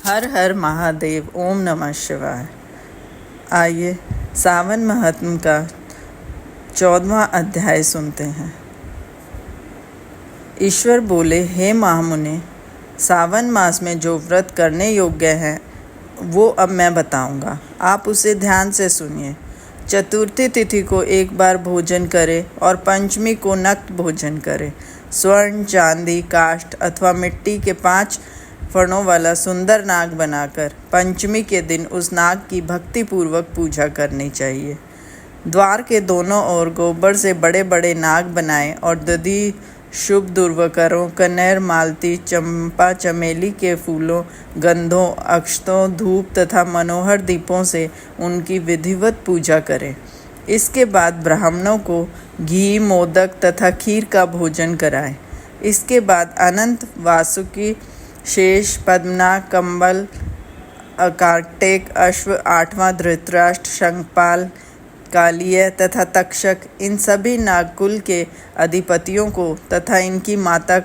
हर हर महादेव। ओम नमः शिवाय। आइए सावन महात्म का 14वां अध्याय सुनते हैं। ईश्वर बोले, हे महामुने, सावन मास में जो व्रत करने योग्य है वो अब मैं बताऊंगा, आप उसे ध्यान से सुनिए। चतुर्थी तिथि को एक बार भोजन करें और पंचमी को नक्त भोजन करें। स्वर्ण, चांदी, काष्ठ अथवा मिट्टी के 5 फणों वाला सुंदर नाग बनाकर पंचमी के दिन उस नाग की भक्तिपूर्वक पूजा करनी चाहिए। द्वार के दोनों ओर गोबर से बड़े बड़े नाग बनाएं और दधि, शुभ दुर्वकरों, कनेर, मालती, चंपा, चमेली के फूलों, गंधों, अक्षतों, धूप तथा मनोहर दीपों से उनकी विधिवत पूजा करें। इसके बाद ब्राह्मणों को घी, मोदक तथा खीर का भोजन कराएं। इसके बाद अनंत, वासुकी, शेष, पद्मना, कंबल, कार्टेक, अश्व, 8वां धृतराष्ट्र, शंखपाल, कालिय तथा तक्षक, इन सभी नागकुल के अधिपतियों को तथा इनकी माता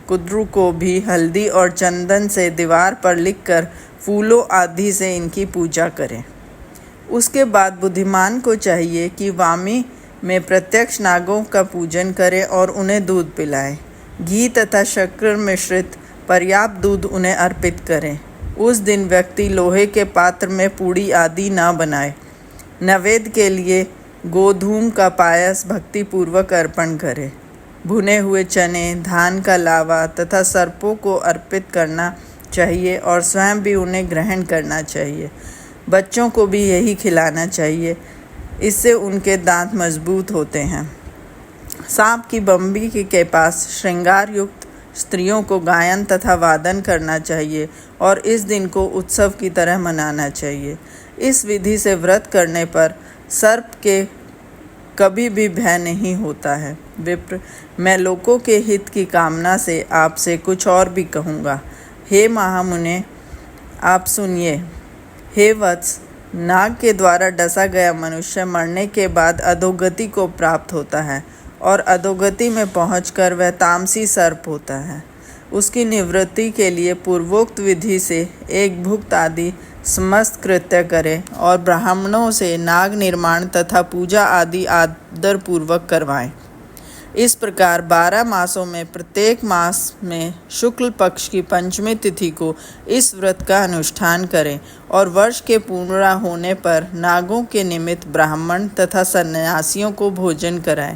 कुद्रु को भी हल्दी और चंदन से दीवार पर लिखकर फूलों आदि से इनकी पूजा करें। उसके बाद बुद्धिमान को चाहिए कि वामी में प्रत्यक्ष नागों का पूजन करें और उन्हें दूध पिलाएं। घी तथा शक्कर मिश्रित पर्याप्त दूध उन्हें अर्पित करें। उस दिन व्यक्ति लोहे के पात्र में पूड़ी आदि न बनाए। नैवेद्य के लिए गोधूम का पायस भक्तिपूर्वक अर्पण करें। भुने हुए चने, धान का लावा तथा सर्पों को अर्पित करना चाहिए और स्वयं भी उन्हें ग्रहण करना चाहिए। बच्चों को भी यही खिलाना चाहिए, इससे उनके दांत मजबूत होते हैं। सांप की बम्बी के पास श्रृंगार युक्त स्त्रियों को गायन तथा वादन करना चाहिए और इस दिन को उत्सव की तरह मनाना चाहिए। इस विधि से व्रत करने पर सर्प के कभी भी भय नहीं होता है। विप्र, मैं लोगों के हित की कामना से आपसे कुछ और भी कहूँगा। हे महामुने, आप सुनिए। हे वत्स, नाग के द्वारा डसा गया मनुष्य मरने के बाद अधोगति को प्राप्त होता है और अधोगति में पहुंचकर वह तामसी सर्प होता है। उसकी निवृत्ति के लिए पूर्वोक्त विधि से एक भुक्त आदि समस्त कृत्य करें और ब्राह्मणों से नाग निर्माण तथा पूजा आदि आदरपूर्वक करवाएं। इस प्रकार 12 मासों में प्रत्येक मास में शुक्ल पक्ष की पंचमी तिथि को इस व्रत का अनुष्ठान करें और वर्ष के पूरा होने पर नागों के निमित्त ब्राह्मण तथा सन्यासियों को भोजन कराएं।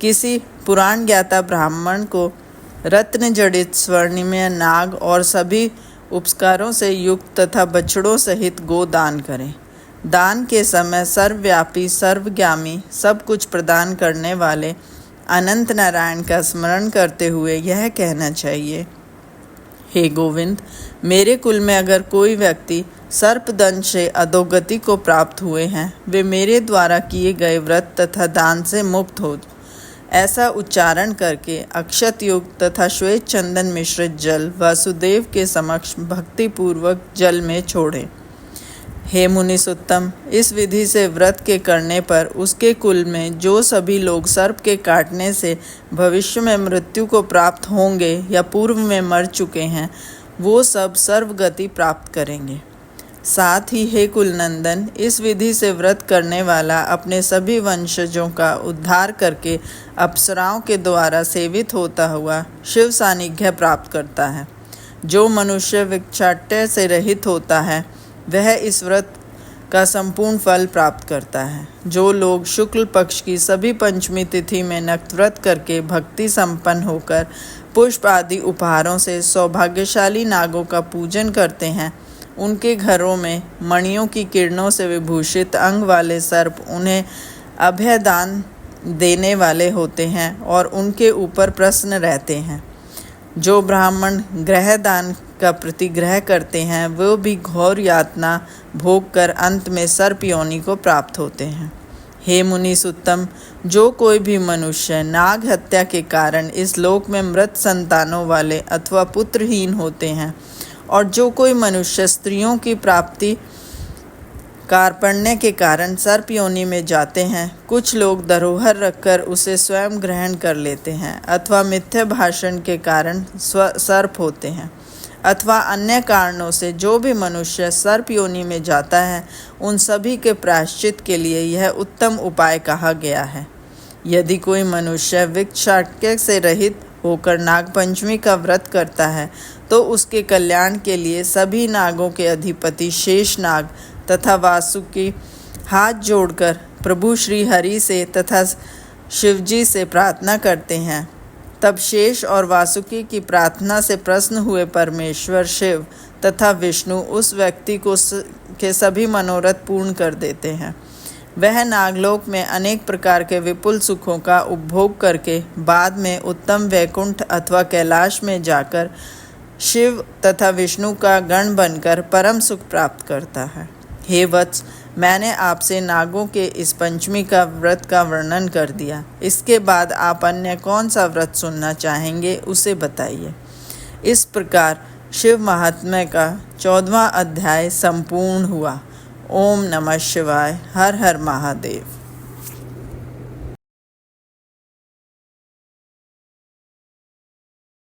किसी पुराण ज्ञाता ब्राह्मण को रत्न जड़ित स्वर्णिमय नाग और सभी उपस्कारों से युक्त तथा बछड़ों सहित गो दान करें। दान के समय सर्वव्यापी, सर्वज्ञामी, सब कुछ प्रदान करने वाले अनंत नारायण का स्मरण करते हुए यह कहना चाहिए, हे गोविंद, मेरे कुल में अगर कोई व्यक्ति सर्पदंश से अधोगति को प्राप्त हुए हैं, वे मेरे द्वारा किए गए व्रत तथा दान से मुक्त हो। ऐसा उच्चारण करके अक्षत युक्त तथा श्वेत चंदन मिश्रित जल वासुदेव के समक्ष भक्तिपूर्वक जल में छोड़ें। हे मुनिसुत्तम, इस विधि से व्रत के करने पर उसके कुल में जो सभी लोग सर्प के काटने से भविष्य में मृत्यु को प्राप्त होंगे या पूर्व में मर चुके हैं, वो सब सर्वगति प्राप्त करेंगे। साथ ही हे कुलनंदन, इस विधि से व्रत करने वाला अपने सभी वंशजों का उद्धार करके अप्सराओं के द्वारा सेवित होता हुआ शिव सानिध्य प्राप्त करता है। जो मनुष्य विक्षाट्य से रहित होता है वह इस व्रत का संपूर्ण फल प्राप्त करता है। जो लोग शुक्ल पक्ष की सभी पंचमी तिथि में नक्त व्रत करके भक्ति संपन्न होकर पुष्प आदि उपहारों से सौभाग्यशाली नागों का पूजन करते हैं, उनके घरों में मणियों की किरणों से विभूषित अंग वाले सर्प उन्हें अभयदान देने वाले होते हैं और उनके ऊपर प्रसन्न रहते हैं। जो ब्राह्मण ग्रह दान का प्रतिग्रह करते हैं वो भी घोर यातना भोग कर अंत में सर्प योनि को प्राप्त होते हैं। हे मुनिसुत्तम, जो कोई भी मनुष्य नाग हत्या के कारण इस लोक में मृत संतानों वाले अथवा पुत्रहीन होते हैं और जो कोई मनुष्य स्त्रियों की प्राप्ति कार्पण्य के कारण सर्प योनि में जाते हैं, कुछ लोग धरोहर रखकर उसे स्वयं ग्रहण कर लेते हैं अथवा मिथ्या भाषण के कारण सर्प होते हैं। अथवा अन्य कारणों से जो भी मनुष्य सर्प योनि में जाता है, उन सभी के प्रायश्चित के लिए यह उत्तम उपाय कहा गया है। यदि कोई मनुष्य विक्षाक्य से रहित होकर नागपंचमी का व्रत करता है, तो उसके कल्याण के लिए सभी नागों के अधिपति शेष नाग तथा वासुकी हाथ जोड़कर प्रभु श्री हरि से तथा शिवजी से प्रार्थना करते हैं। तब शेष और वासुकी की प्रार्थना से प्रसन्न हुए परमेश्वर शिव तथा विष्णु उस व्यक्ति के सभी मनोरथ पूर्ण कर देते हैं। वह नागलोक में अनेक प्रकार के विपुल सुखों का उपभोग करके बाद में उत्तम वैकुंठ अथवा कैलाश में जाकर शिव तथा विष्णु का गण बनकर परम सुख प्राप्त करता है। हे वत्स, मैंने आपसे नागों के इस पंचमी का व्रत का वर्णन कर दिया। इसके बाद आप अन्य कौन सा व्रत सुनना चाहेंगे उसे बताइए। इस प्रकार शिव महात्म्य का 14वां अध्याय संपूर्ण हुआ। ओम नमः शिवाय। हर हर महादेव।